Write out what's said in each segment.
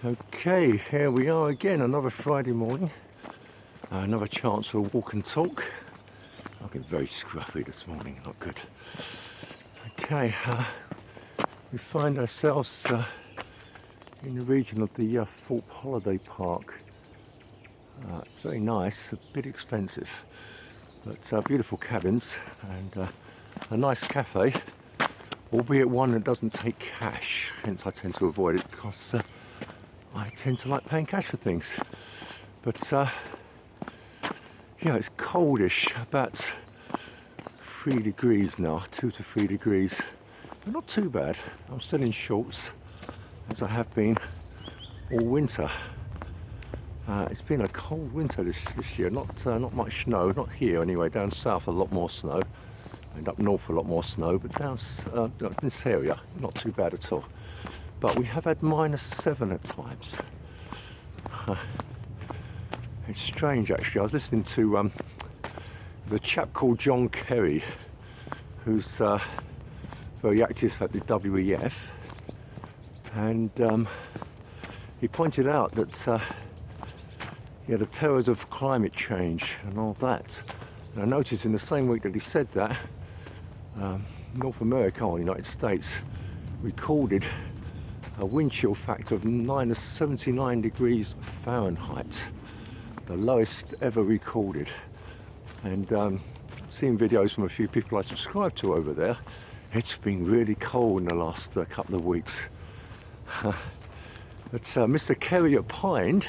Okay, here we are again, another Friday morning, another chance for a walk and talk. I've been very scruffy this morning, not good. Okay, we find ourselves in the region of the Thorpe Holiday Park. Very nice, a bit expensive, but beautiful cabins and a nice cafe, albeit one that doesn't take cash, hence I tend to avoid it because I tend to like paying cash for things. But yeah, it's coldish, about 3 degrees now, 2 to 3 degrees, but not too bad. I'm still in shorts, as I have been all winter. It's been a cold winter this year, not much snow, not here anyway. Down south a lot more snow, and up north a lot more snow, but down this area not too bad at all. But we have had -7 at times. It's strange actually. I was listening to the chap called John Kerry, who's very active at the WEF, and he pointed out that the terrors of climate change and all that. And I noticed in the same week that he said that, North America, or the United States, recorded a wind chill factor of -79 degrees Fahrenheit, the lowest ever recorded. And seeing videos from a few people I subscribe to over there, it's been really cold in the last couple of weeks. But Mr. Kerry opined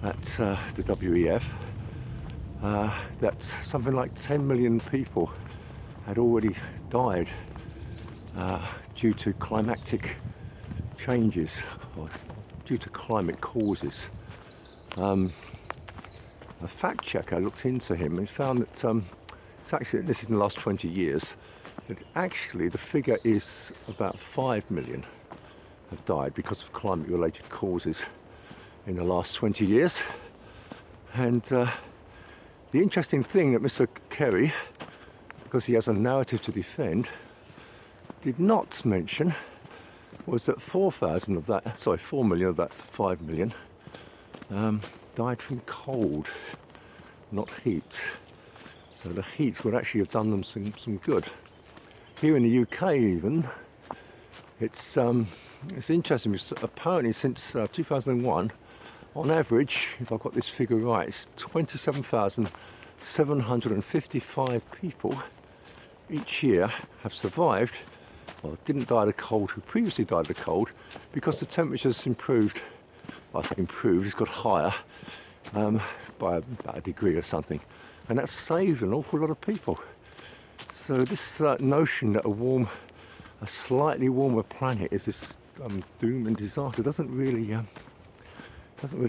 at the WEF that something like 10 million people had already died due to climatic changes, or due to climate causes. A fact checker looked into him and found that it's actually, this is in the last 20 years, that actually the figure is about 5 million have died because of climate related causes in the last 20 years. And the interesting thing that Mr. Kerry, because he has a narrative to defend, did not mention was that 4 million of that 5 million died from cold, not heat. So the heat would actually have done them some good. Here in the UK even, it's interesting because apparently since 2001, on average, if I've got this figure right, it's 27,755 people each year have survived, or didn't die of the cold, who previously died of the cold, because the temperature's improved. Well, I say improved, it's got higher by about a degree or something, and that's saved an awful lot of people. So this notion that a slightly warmer planet is this doom and disaster doesn't really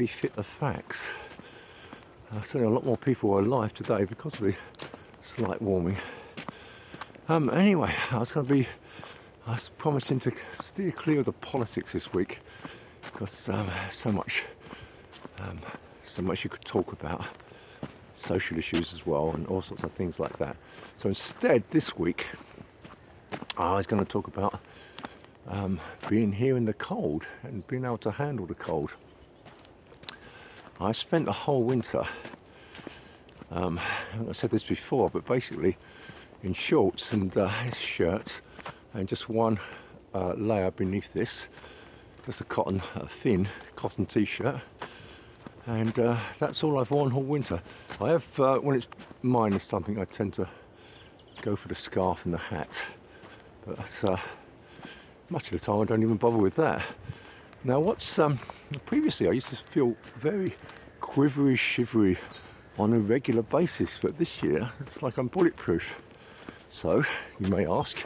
fit the facts. Certainly a lot more people are alive today because of the slight warming. Anyway, I was promising to steer clear of the politics this week because so much you could talk about, social issues as well, and all sorts of things like that. So instead, this week, I was going to talk about being here in the cold and being able to handle the cold. I spent the whole winter, I said this before, but basically in shorts and shirts, and just one layer beneath this, just a thin cotton t-shirt, and that's all I've worn all winter. I have, when it's minus something, I tend to go for the scarf and the hat, but much of the time I don't even bother with that. Now previously I used to feel very quivery shivery on a regular basis, but this year it's like I'm bulletproof. So you may ask,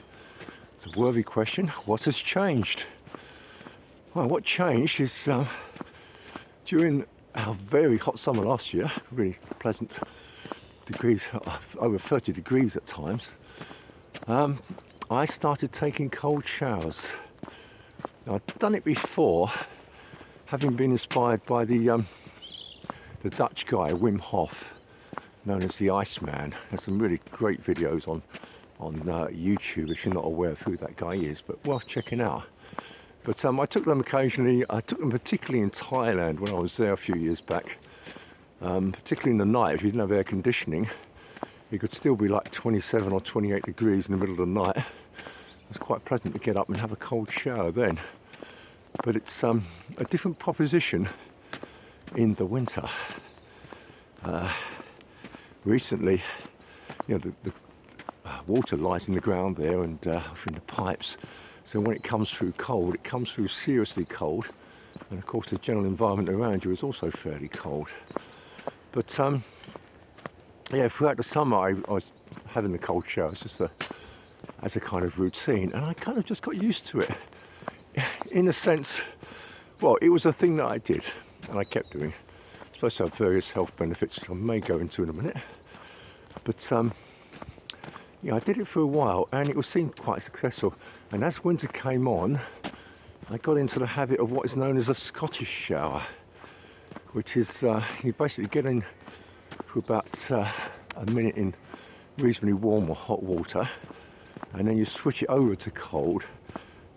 it's a worthy question, what has changed? Well, what changed is during our very hot summer last year, really pleasant degrees, over 30 degrees at times, I started taking cold showers. Now, I'd done it before, having been inspired by the Dutch guy, Wim Hof, known as the Iceman. There's some really great videos on YouTube if you're not aware of who that guy is, but worth checking out. But I took them occasionally. I took them particularly in Thailand when I was there a few years back. Particularly in the night, if you didn't have air conditioning, it could still be like 27 or 28 degrees in the middle of the night. It was quite pleasant to get up and have a cold shower then. But it's a different proposition in the winter. Recently, the water lies in the ground there and in the pipes. So when it comes through cold, it comes through seriously cold. And of course the general environment around you is also fairly cold. But throughout the summer I was having the cold showers just as a kind of routine, and I kind of just got used to it. In a sense, well, it was a thing that I did and I kept doing. It's supposed to have various health benefits, which I may go into in a minute. But I did it for a while and it seemed quite successful. And as winter came on, I got into the habit of what is known as a Scottish shower, which is you basically get in for about a minute in reasonably warm or hot water, and then you switch it over to cold,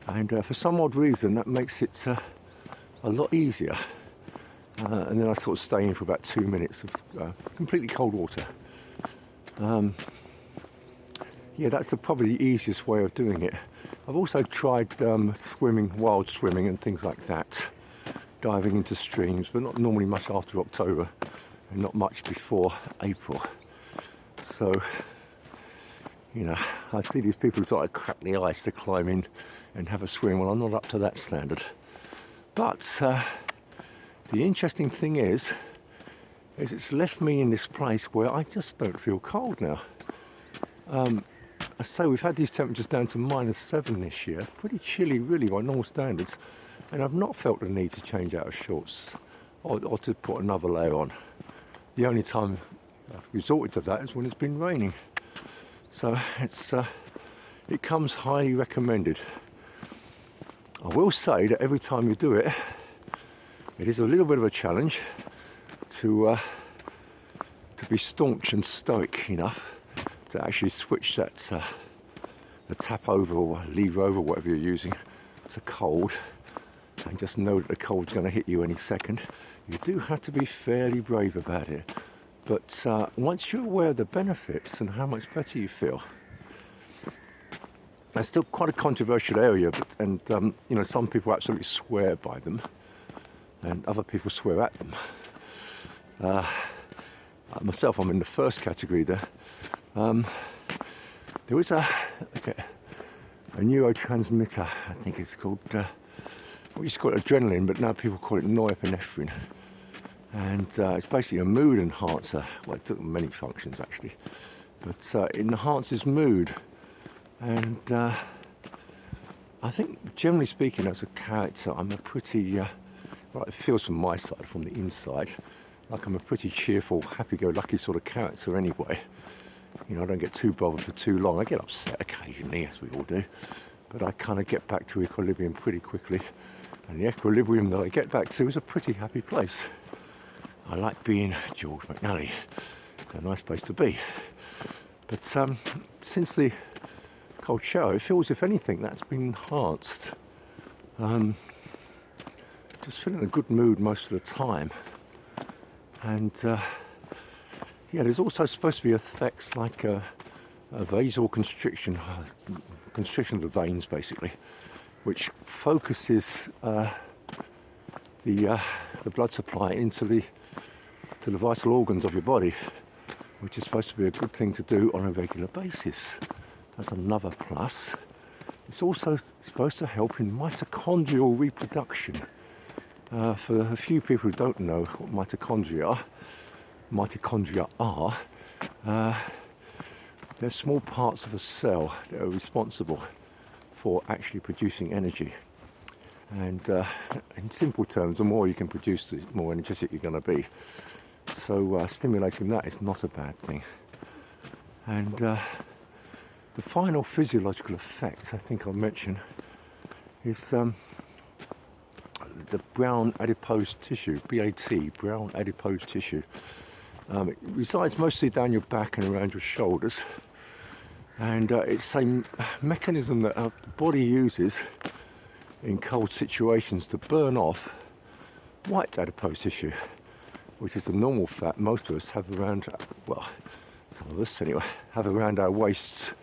and for some odd reason that makes it a lot easier. And then I sort of stay in for about 2 minutes of completely cold water. That's probably the easiest way of doing it. I've also tried swimming, wild swimming and things like that, diving into streams, but not normally much after October and not much before April. So, I see these people who sort of crack the ice to climb in and have a swim. Well, I'm not up to that standard. But the interesting thing is it's left me in this place where I just don't feel cold now. I say we've had these temperatures down to -7 this year, pretty chilly really by normal standards, and I've not felt the need to change out of shorts or to put another layer on. The only time I've resorted to that is when it's been raining. So it comes highly recommended. I will say that every time you do it, it is a little bit of a challenge to be staunch and stoic enough to actually switch that the tap over or lever over, whatever you're using, to cold, and just know that the cold's going to hit you any second. You do have to be fairly brave about it, but once you're aware of the benefits and how much better you feel, it's still quite a controversial area, and some people absolutely swear by them and other people swear at them. Myself, I'm in the first category there. There was a neurotransmitter, I think it's called, we used to call it adrenaline, but now people call it nor-epinephrine. And it's basically a mood enhancer. Well, it took many functions actually, but it enhances mood. And I think, generally speaking, as a character, I'm a pretty, it feels from my side, from the inside, like I'm a pretty cheerful, happy-go-lucky sort of character anyway. I don't get too bothered for too long. I get upset occasionally, as we all do, but I kind of get back to equilibrium pretty quickly. And the equilibrium that I get back to is a pretty happy place. I like being George McNally. It's a nice place to be. But since the cold shower, it feels, if anything, that's been enhanced. Just feeling in a good mood most of the time. And there's also supposed to be effects like a vasoconstriction, constriction of the veins basically, which focuses the blood supply into the vital organs of your body, which is supposed to be a good thing to do on a regular basis. That's another plus. It's also supposed to help in mitochondrial reproduction. For a few people who don't know what mitochondria are, they're small parts of a cell that are responsible for actually producing energy. And in simple terms, the more you can produce, the more energetic you're going to be. So stimulating that is not a bad thing. And the final physiological effect I think I'll mention is the brown adipose tissue, BAT, brown adipose tissue. It resides mostly down your back and around your shoulders, and it's a mechanism that our body uses in cold situations to burn off white adipose tissue, which is the normal fat most of us have around, well, some of us anyway, have around our waists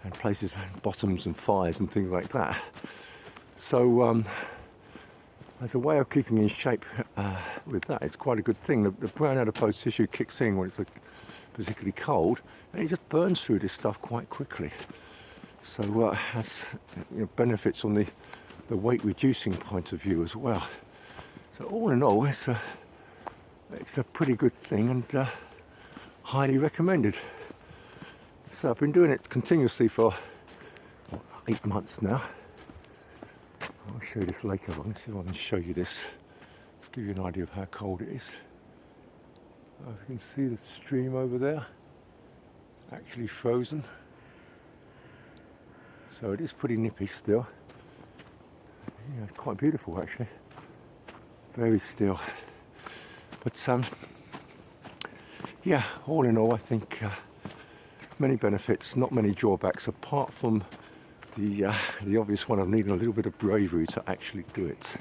and places, bottoms and thighs and things like that. So as a way of keeping in shape with that, it's quite a good thing. The brown adipose tissue kicks in when it's particularly cold, and it just burns through this stuff quite quickly. So has benefits on the weight reducing point of view as well. So all in all, it's a pretty good thing, and highly recommended. So I've been doing it continuously for 8 months now. I'll show you this later on. Let's see if I can show you this. Give you an idea of how cold it is. If you can see the stream over there, actually frozen. So it is pretty nippy still. Yeah, quite beautiful actually. Very still. But yeah, all in all, I think many benefits, not many drawbacks, apart from the obvious one of needing a little bit of bravery to actually do it.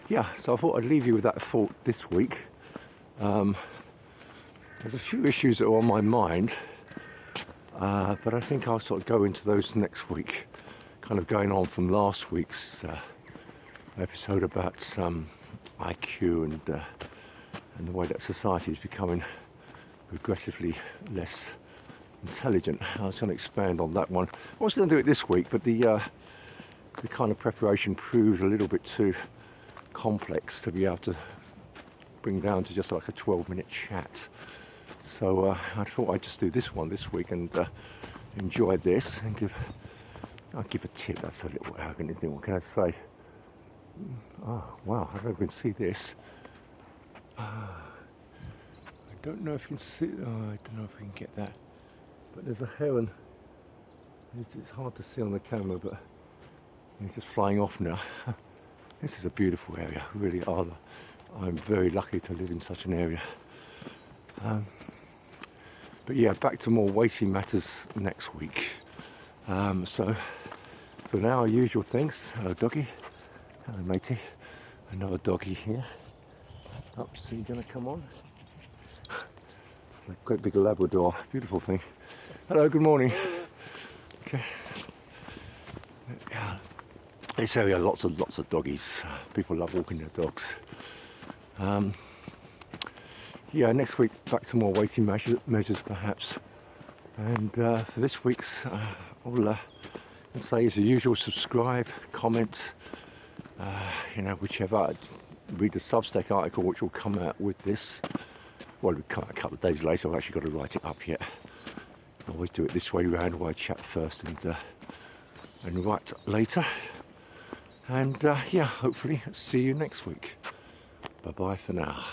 Yeah, so I thought I'd leave you with that thought this week. There's a few issues that are on my mind, but I think I'll sort of go into those next week, kind of going on from last week's episode about IQ and the way that society is becoming progressively less intelligent. I was going to expand on that one. I was going to do it this week, but the kind of preparation proved a little bit too complex to be able to bring down to just like a 12-minute chat. So I thought I'd just do this one this week and enjoy this and I'll give a tip. That's a little arrogant, isn't it? What can I say? Oh wow, I don't even see this. I don't know if you can see. I don't know if we can get that. But there's a heron. It's hard to see on the camera, but he's just flying off now. This is a beautiful area, really. I'm very lucky to live in such an area. But yeah, back to more weighty matters next week. So for now, our usual things. Hello, doggy. Hello, matey. Another doggy here. Oh, so you're gonna come on? It's a great big Labrador, beautiful thing. Hello, good morning. Okay. Yeah. This area, lots of doggies. People love walking their dogs. Yeah, next week back to more weighty measures perhaps. And for this week's, I'll say as the usual, subscribe, comment, whichever. Read the Substack article which will come out with this. Well, it'll come out a couple of days later. I've actually got to write it up yet. I always do it this way round, where I chat first and write later. And yeah, hopefully see you next week. Bye bye for now.